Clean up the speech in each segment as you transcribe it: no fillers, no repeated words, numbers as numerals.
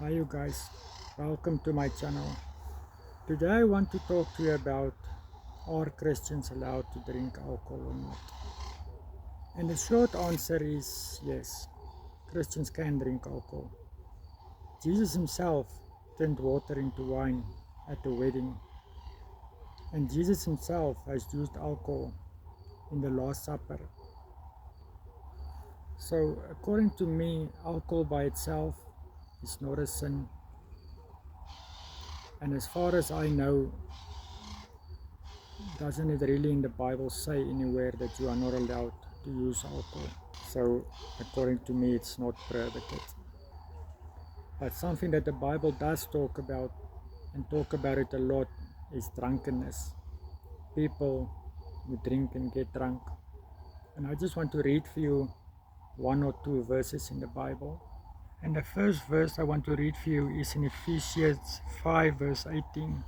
Hi you guys, welcome to my channel. Today I want to talk to you about, are Christians allowed to drink alcohol or not? And the short answer is yes, Christians can drink alcohol. Jesus himself turned water into wine at the wedding, and Jesus himself has used alcohol in the Last Supper. So according to me, alcohol by itself is not a sin, and as far as I know, doesn't it really in the Bible say anywhere that you are not allowed to use alcohol? So, according to me, it's not prohibited. But something that the Bible does talk about, and talk about it a lot, is drunkenness. People who drink and get drunk. And I just want to read for you one or two verses in the Bible. And the first verse I want to read for you is in Ephesians 5, verse 18.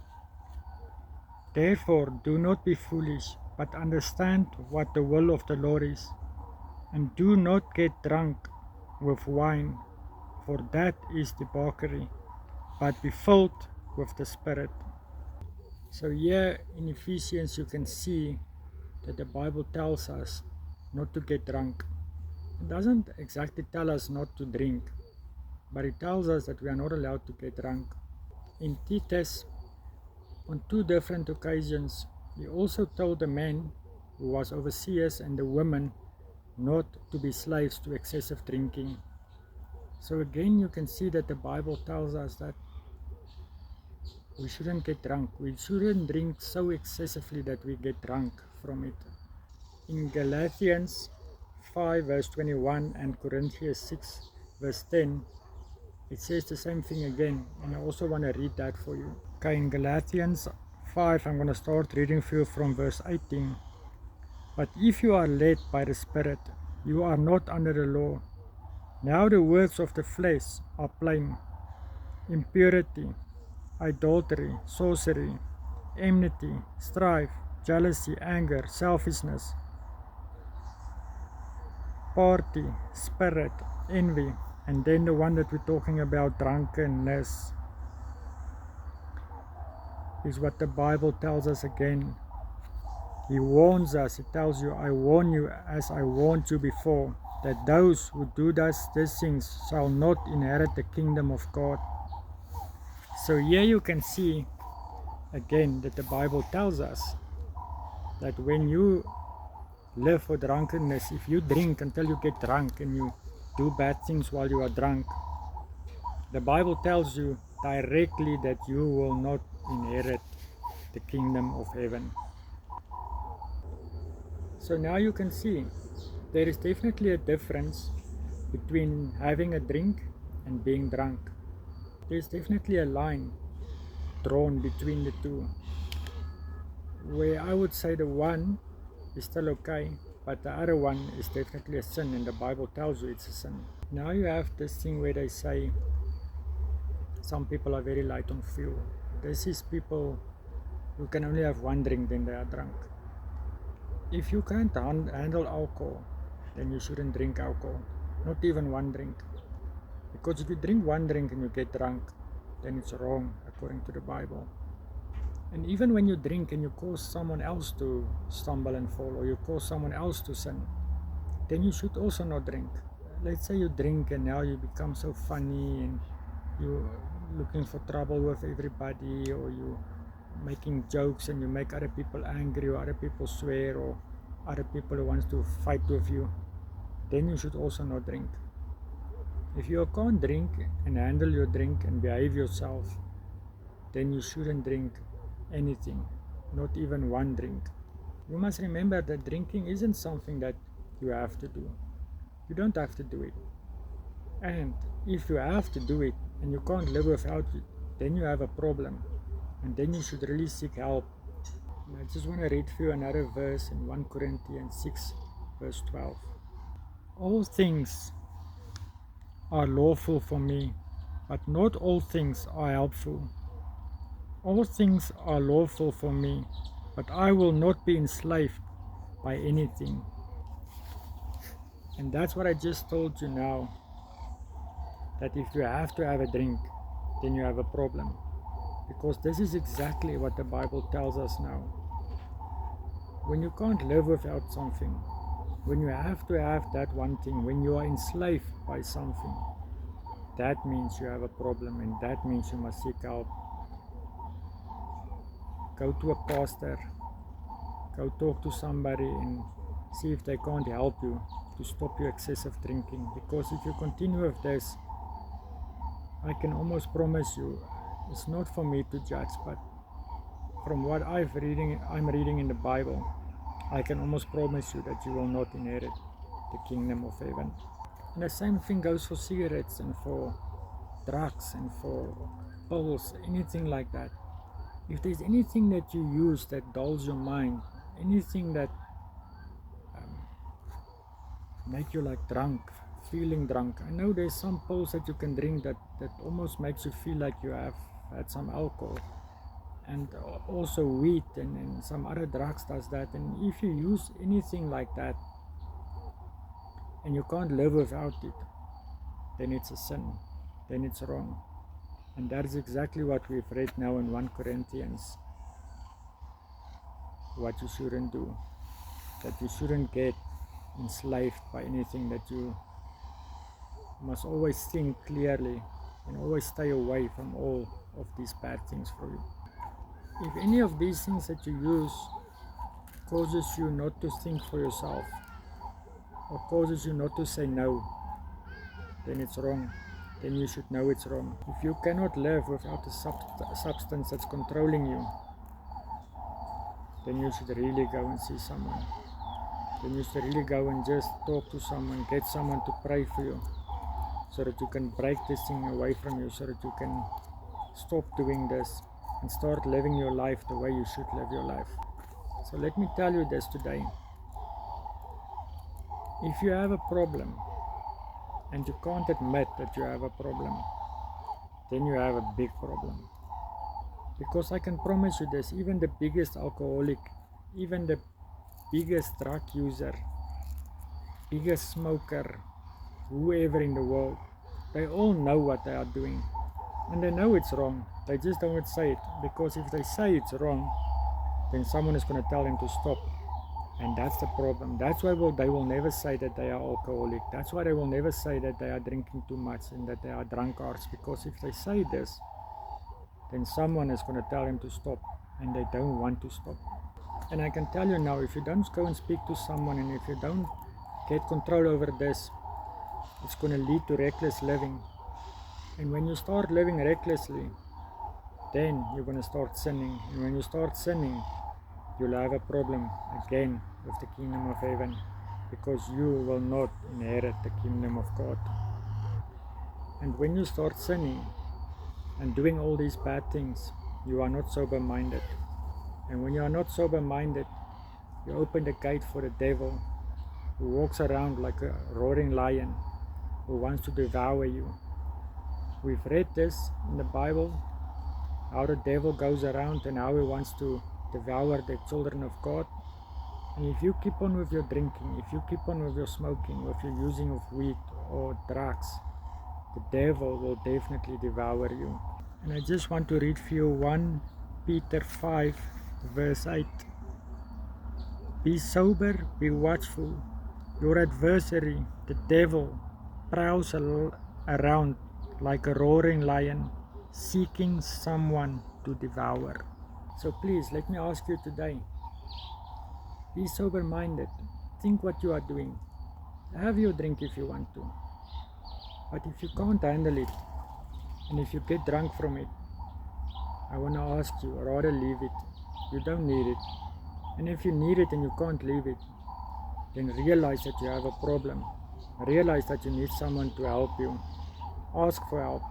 Therefore, do not be foolish, but understand what the will of the Lord is. And do not get drunk with wine, for that is debauchery, but be filled with the Spirit. So here in Ephesians you can see that the Bible tells us not to get drunk. It doesn't exactly tell us not to drink, but it tells us that we are not allowed to get drunk. In Titus, on two different occasions, he also told the men who was overseers and the women not to be slaves to excessive drinking. So again you can see that the Bible tells us that we shouldn't get drunk. We shouldn't drink so excessively that we get drunk from it. In Galatians 5 verse 21 and Corinthians 6 verse 10, it says the same thing again, and I also want to read that for you. Okay, in Galatians 5, I'm going to start reading for you from verse 18. But if you are led by the Spirit, you are not under the law. Now the works of the flesh are plain: impurity, idolatry, sorcery, enmity, strife, jealousy, anger, selfishness, party, spirit, envy, and then the one that we're talking about, drunkenness, is what the Bible tells us again. He warns us, he tells you, I warn you as I warned you before, that those who do these things shall not inherit the kingdom of God. So here you can see again that the Bible tells us that when you live for drunkenness, if you drink until you get drunk and you do bad things while you are drunk, the Bible tells you directly that you will not inherit the kingdom of heaven. So now you can see there is definitely a difference between having a drink and being drunk. There's definitely a line drawn between the two, where I would say the one is still okay, but the other one is definitely a sin, and the Bible tells you it's a sin. Now you have this thing where they say some people are very light on fuel. This is people who can only have one drink, then they are drunk. If you can't handle alcohol, then you shouldn't drink alcohol, not even one drink. Because if you drink one drink and you get drunk, then it's wrong according to the Bible. And even when you drink and you cause someone else to stumble and fall, or you cause someone else to sin, then you should also not drink. Let's say you drink and now you become so funny and you're looking for trouble with everybody, or you making jokes and you make other people angry, or other people swear, or other people who wants to fight with you, then you should also not drink. If you can't drink and handle your drink and behave yourself, then you shouldn't drink anything, not even one drink. You must remember that drinking isn't something that you have to do. You don't have to do it. And if you have to do it and you can't live without it, then you have a problem. And then you should really seek help. And I just want to read for you another verse in 1 Corinthians 6, verse 12. All things are lawful for me, but not all things are helpful. All things are lawful for me, but I will not be enslaved by anything. And that's what I just told you now, that if you have to have a drink, then you have a problem. Because this is exactly what the Bible tells us now. When you can't live without something, when you have to have that one thing, when you are enslaved by something, that means you have a problem, and that means you must seek help. Go to a pastor, go talk to somebody and see if they can't help you to stop your excessive drinking. Because if you continue with this, I can almost promise you, it's not for me to judge, but from what I'm reading in the Bible, I can almost promise you that you will not inherit the kingdom of heaven. And the same thing goes for cigarettes and for drugs and for pills, anything like that. If there's anything that you use that dulls your mind, anything that make you like drunk, feeling drunk. I know there's some pills that you can drink that almost makes you feel like you have had some alcohol, and also weed and some other drugs does that. And if you use anything like that and you can't live without it, then it's a sin, then it's wrong. And that is exactly what we've read now in 1 Corinthians, what you shouldn't do, that you shouldn't get enslaved by anything, that you must always think clearly and always stay away from all of these bad things for you. If any of these things that you use causes you not to think for yourself or causes you not to say no, then it's wrong. Then you should know it's wrong. If you cannot live without a substance that's controlling you, then you should really go and see someone. Then you should really go and just talk to someone, get someone to pray for you, so that you can break this thing away from you, so that you can stop doing this and start living your life the way you should live your life. So let me tell you this today. If you have a problem and you can't admit that you have a problem, then you have a big problem. Because I can promise you this, even the biggest alcoholic, even the biggest drug user, biggest smoker, whoever in the world, they all know what they are doing. And they know it's wrong. They just don't say it. Because if they say it's wrong, then someone is going to tell them to stop. And that's the problem. That's why they will never say that they are alcoholic. That's why they will never say that they are drinking too much and that they are drunkards. Because if they say this, then someone is going to tell them to stop. And they don't want to stop. And I can tell you now, if you don't go and speak to someone, and if you don't get control over this, it's going to lead to reckless living. And when you start living recklessly, then you're going to start sinning. And when you start sinning, you'll have a problem again with the kingdom of heaven, because you will not inherit the kingdom of God. And when you start sinning and doing all these bad things, you are not sober-minded. And when you are not sober-minded, you open the gate for the devil, who walks around like a roaring lion, who wants to devour you. We've read this in the Bible, how the devil goes around and how he wants to devour the children of God. And if you keep on with your drinking, if you keep on with your smoking, with your using of weed or drugs, the devil will definitely devour you. And I just want to read for you 1 Peter 5 verse 8. Be sober, be watchful. Your adversary, the devil, prowls around like a roaring lion, seeking someone to devour. So please, let me ask you today, be sober-minded. Think what you are doing. Have your drink if you want to. But if you can't handle it, and if you get drunk from it, I want to ask you, rather leave it. You don't need it. And if you need it and you can't leave it, then realize that you have a problem. Realize that you need someone to help you. Ask for help.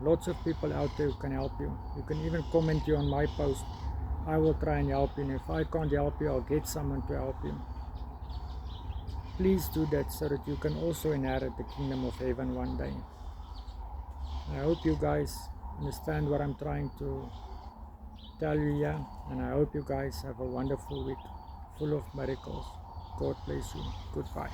Lots of people out there who can help you. You can even comment you on my post. I will try and help you, and if I can't help you, I'll get someone to help you. Please do that so that you can also inherit the kingdom of heaven one day. I hope you guys understand what I'm trying to tell you here, and I hope you guys have a wonderful week full of miracles. God bless you. Goodbye.